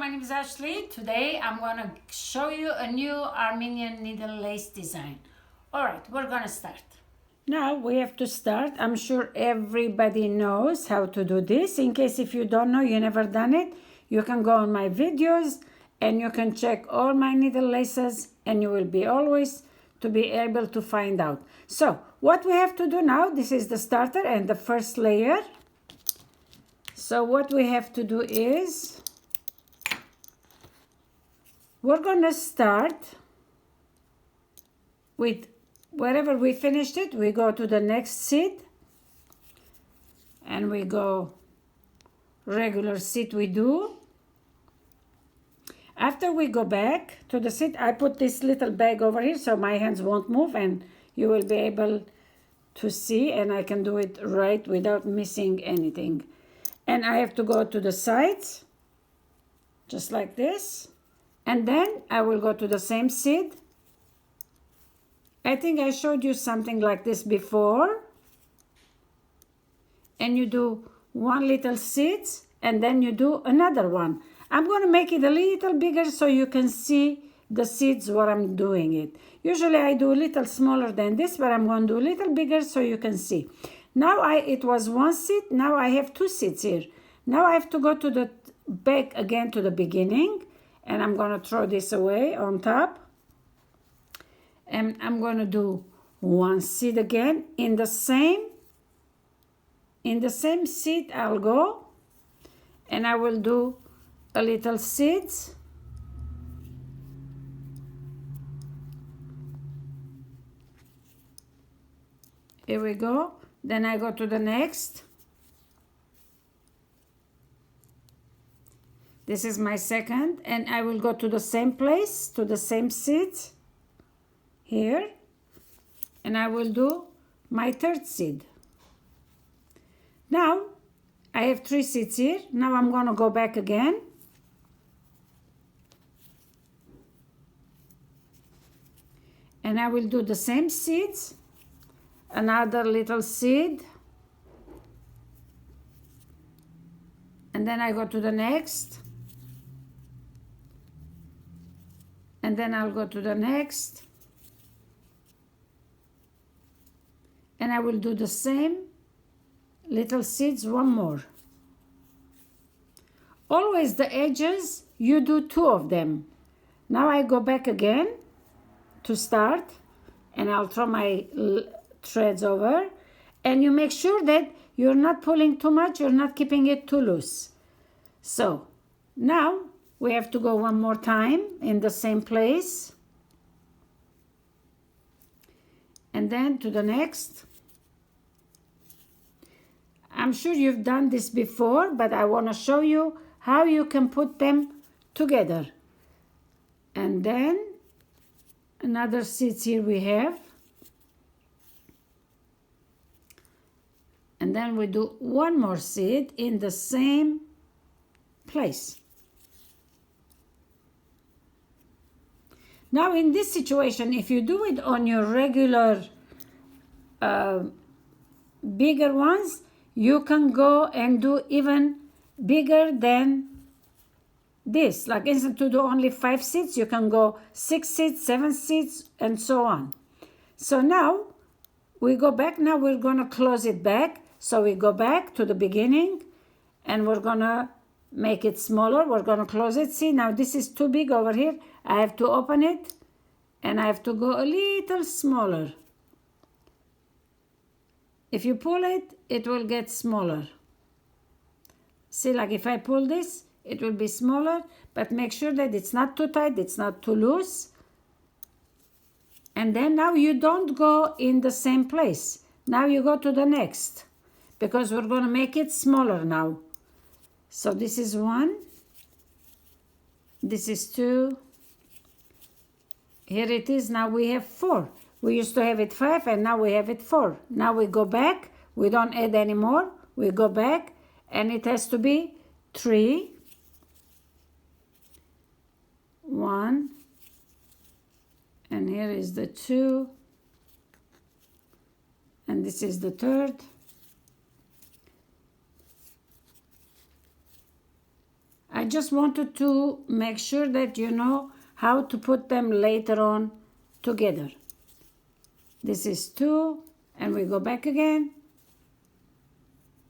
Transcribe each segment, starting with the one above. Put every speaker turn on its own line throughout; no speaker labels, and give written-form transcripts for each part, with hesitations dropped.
my name is Ashley. Today I'm going to show you a new Armenian needle lace design. Alright, we're going to start. Now we have to start. I'm sure everybody knows how to do this. In case if you don't know, you never done it, you can go on my videos and you can check all my needle laces and you will be always to be able to find out. So what we have to do now, this is the starter and the first layer. So what we have to do is we're going to start with wherever we finished it, we go to the next seat and we go regular seat we do. After we go back to the seat, I put this little bag over here so my hands won't move and you will be able to see, and I can do it right without missing anything. And I have to go to the sides just like this. And then I will go to the same seat. I think I showed you something like this before. And you do one little seat and then you do another one. I'm going to make it a little bigger so you can see the seeds what I'm doing it. Usually I do a little smaller than this, but I'm going to do a little bigger so you can see. Now it was one seat, now I have two seats here. Now I have to go to the back again to the beginning. And I'm going to throw this away on top. And I'm going to do one seed again. In the same seed I'll go. And I will do a little seeds. Here we go. Then I go to the next. This is my second, and I will go to the same place, to the same seed here, and I will do my third seed. Now, I have three seeds here. Now I'm going to go back again. And I will do the same seeds, another little seed, and then I go to the next. And then I'll go to the next. And I will do the same little seeds, one more. Always the edges, you do two of them. Now I go back again to start. And I'll throw my threads over. And you make sure that you're not pulling too much, you're not keeping it too loose. So now we have to go one more time in the same place. And then to the next. I'm sure you've done this before, but I want to show you how you can put them together. And then another seeds here we have. And then we do one more seed in the same place. Now in this situation, if you do it on your regular bigger ones, you can go and do even bigger than this. Like instead to do only 5 seeds, you can go 6 seeds, 7 seeds, and so on. So now we go back. Now we're going to close it back. So we go back to the beginning and we're going to make it smaller. We're going to close it. See, now this is too big over here. I have to open it and I have to go a little smaller. If you pull it, it will get smaller. See, like if I pull this, it will be smaller, but make sure that it's not too tight, it's not too loose. And then now you don't go in the same place. Now you go to the next, because we're going to make it smaller now. So this is 1, this is 2, here it is, now we have 4. We used to have it 5 and now we have it 4. Now we go back, we don't add anymore, we go back and it has to be 3, 1, and here is the 2, and this is the third. I just wanted to make sure that you know how to put them later on together. This is 2, and we go back again.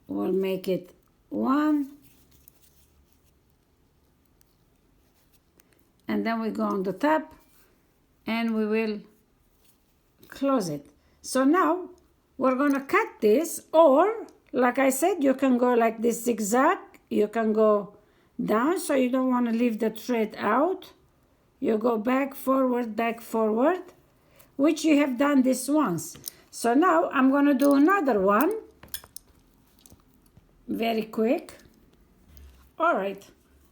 We'll make it 1. And then we go on the top, and we will close it. So now we're going to cut this, or like I said, you can go like this zigzag. You can go down, so you don't want to leave the thread out. You go back, forward, which you have done this once. So now I'm going to do another one, very quick. All right,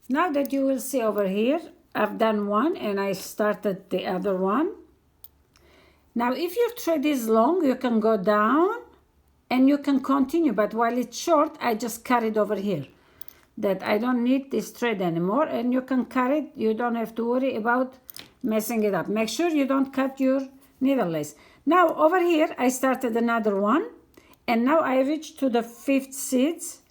now that you will see over here, I've done one and I started the other one. Now if your thread is long, you can go down and you can continue, but while it's short, I just cut it over here, that I don't need this thread anymore, and you can cut it. You don't have to worry about messing it up. Make sure you don't cut your needle lace. Now over here I started another one, and now I reached to the 5th seeds.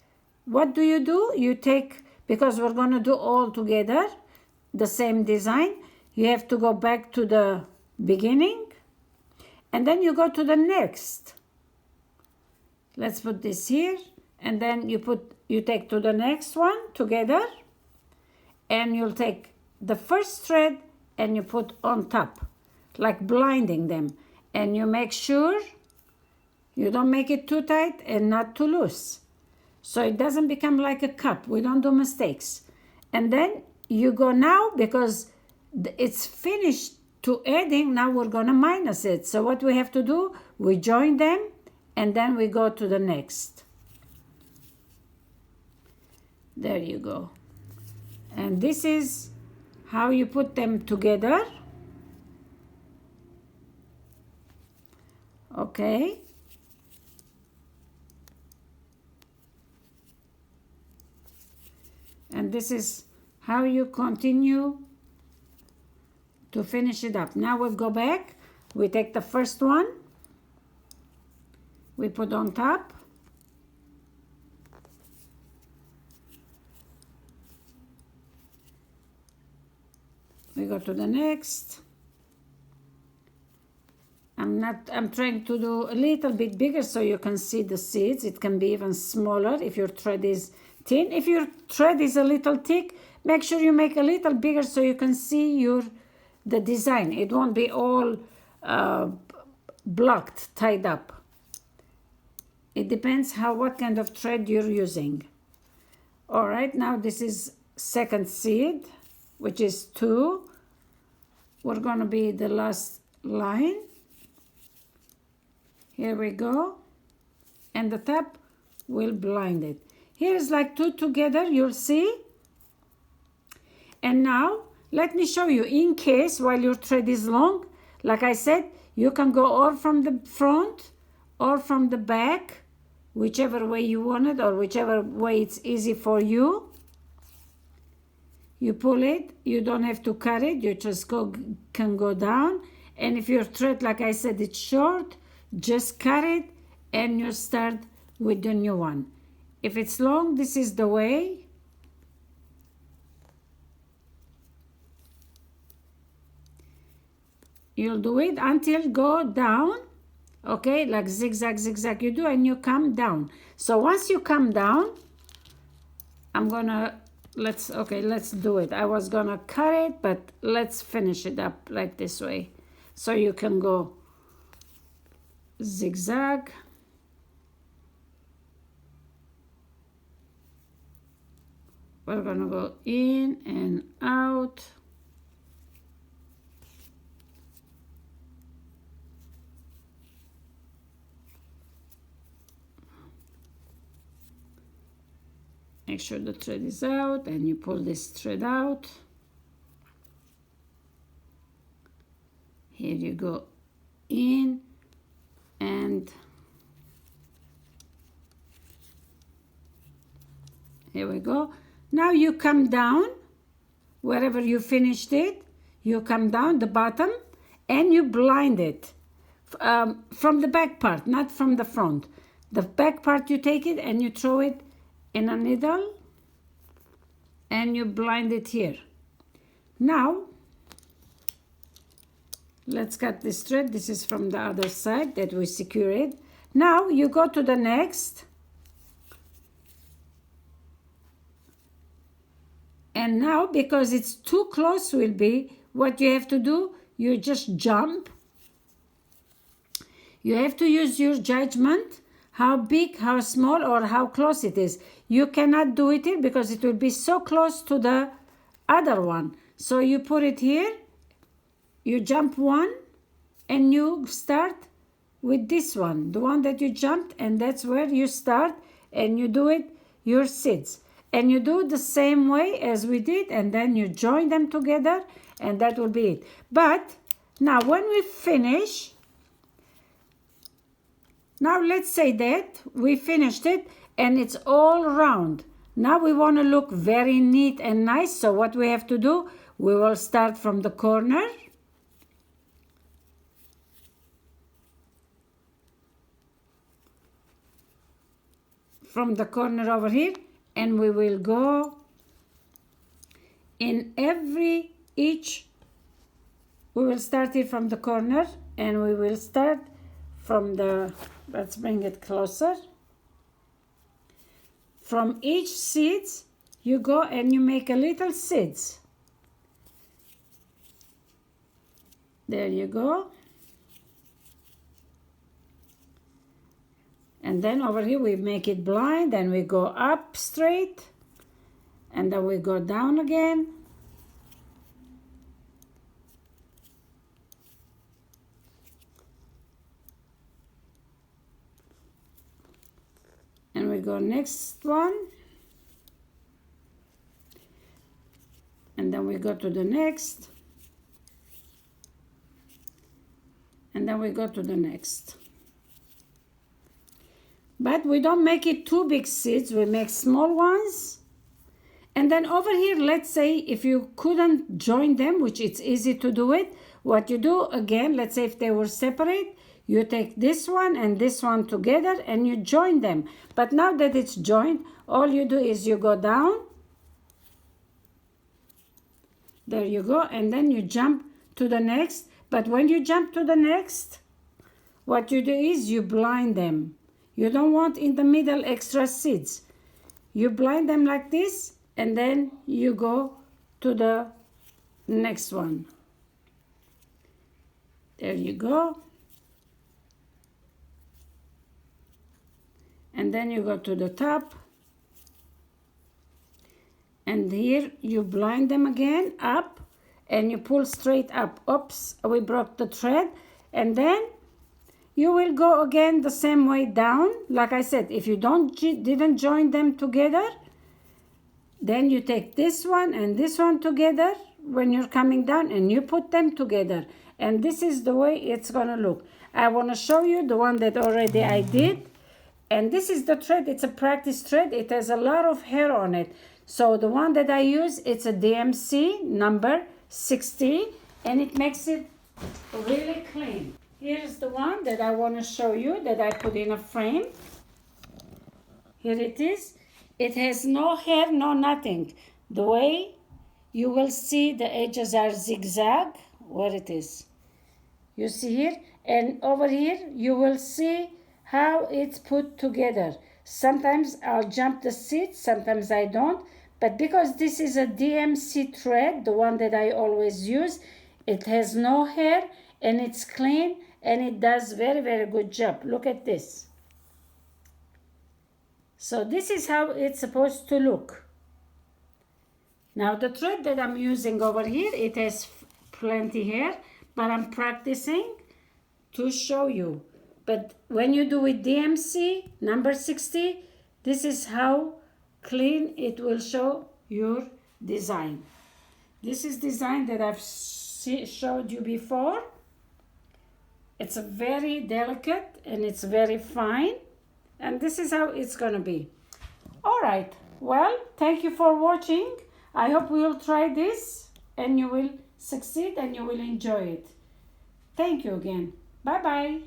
What do? You take, because we're going to do all together the same design, you have to go back to the beginning, and then you go to the next. Let's put this here, and then you take to the next one together, and you'll take the first thread and you put on top, like blinding them, and you make sure you don't make it too tight and not too loose, so it doesn't become like a cup. We don't do mistakes. And then you go now, because it's finished to adding, now we're going to minus it. So what we have to do, we join them, and then we go to the next. There you go. And this is how you put them together. Okay. And this is how you continue to finish it up. Now we'll go back. We take the first one, we put on top, we go to the next. I'm trying to do a little bit bigger so you can see the seeds. It can be even smaller if your thread is thin. If your thread is a little thick, make sure you make a little bigger so you can see the design. It won't be all blocked, tied up. It depends what kind of thread you're using. All right, now this is second seed, which is 2. We're going to be the last line. Here we go. And the top will blind it. Here's like 2 together, you'll see. And now let me show you, in case while your thread is long, like I said, you can go or from the front or from the back, whichever way you want it, or whichever way it's easy for you. You pull it, you don't have to cut it, you just can go down. And if your thread, like I said, it's short, just cut it and you start with the new one. If it's long, this is the way. You'll do it until go down, okay, like zigzag, zigzag you do, and you come down. So once you come down, let's do it. I was gonna cut it, but let's finish it up like this way. So you can go zigzag. We're gonna go in and out. Make sure the thread is out, and you pull this thread out. Here you go in, and here we go. Now you come down, wherever you finished it, you come down the bottom, and you blind it from the back part, not from the front. The back part you take it and you throw it in a needle, and you blind it here. Now let's cut this thread. This is from the other side that we secure it. Now you go to the next, and now because it's too close will be, what you have to do, you just jump. You have to use your judgment, how big, how small, or how close it is. You cannot do it here because it will be so close to the other one. So you put it here, you jump one, and you start with this one, the one that you jumped, and that's where you start, and you do it, your seeds. And you do the same way as we did, and then you join them together, and that will be it. But now when we finish, now let's say that we finished it and it's all round. Now we want to look very neat and nice, so what we have to do, we will start from the corner. From the corner over here, and we will go in each, we will start it from the corner, and we will start from the, let's bring it closer. From each seeds, you go and you make a little seeds. There you go. And then over here we make it blind, and we go up straight, and then we go down again. And we go next one. And then we go to the next. And then we go to the next. But we don't make it too big seeds, we make small ones. And then over here, let's say if you couldn't join them, which it's easy to do it, what you do again, let's say if they were separate, you take this one and this one together and you join them. But now that it's joined, all you do is you go down. There you go, and then you jump to the next. But when you jump to the next, what you do is you blind them. You don't want in the middle extra seeds. You blind them like this, and then you go to the next one. There you go. And then you go to the top. And here you blind them again up, and you pull straight up. Oops, we broke the thread. And then you will go again the same way down. Like I said, if you didn't join them together, then you take this one and this one together when you're coming down, and you put them together. And this is the way it's gonna look. I wanna show you the one that already I did. And this is the thread, it's a practice thread. It has a lot of hair on it. So the one that I use, it's a DMC number 60, and it makes it really clean. Here's the one that I want to show you that I put in a frame. Here it is. It has no hair, no nothing. The way you will see the edges are zigzag, where it is. You see here, and over here you will see how it's put together. Sometimes I'll jump the seat, sometimes I don't. But because this is a DMC thread, the one that I always use, it has no hair and it's clean and it does very, very good job. Look at this. So this is how it's supposed to look. Now the thread that I'm using over here, it has plenty hair, but I'm practicing to show you. But when you do with DMC number 60, this is how clean it will show your design. This is design that I've showed you before. It's a very delicate and it's very fine, and this is how it's gonna be. All right, well, thank you for watching. I hope you will try this and you will succeed and you will enjoy it. Thank you again. Bye bye.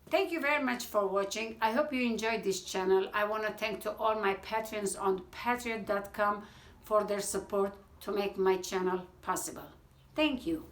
Thank you very much for watching. I hope you enjoyed this channel. I want to thank to all my patrons on patreon.com for their support to make my channel possible. Thank you.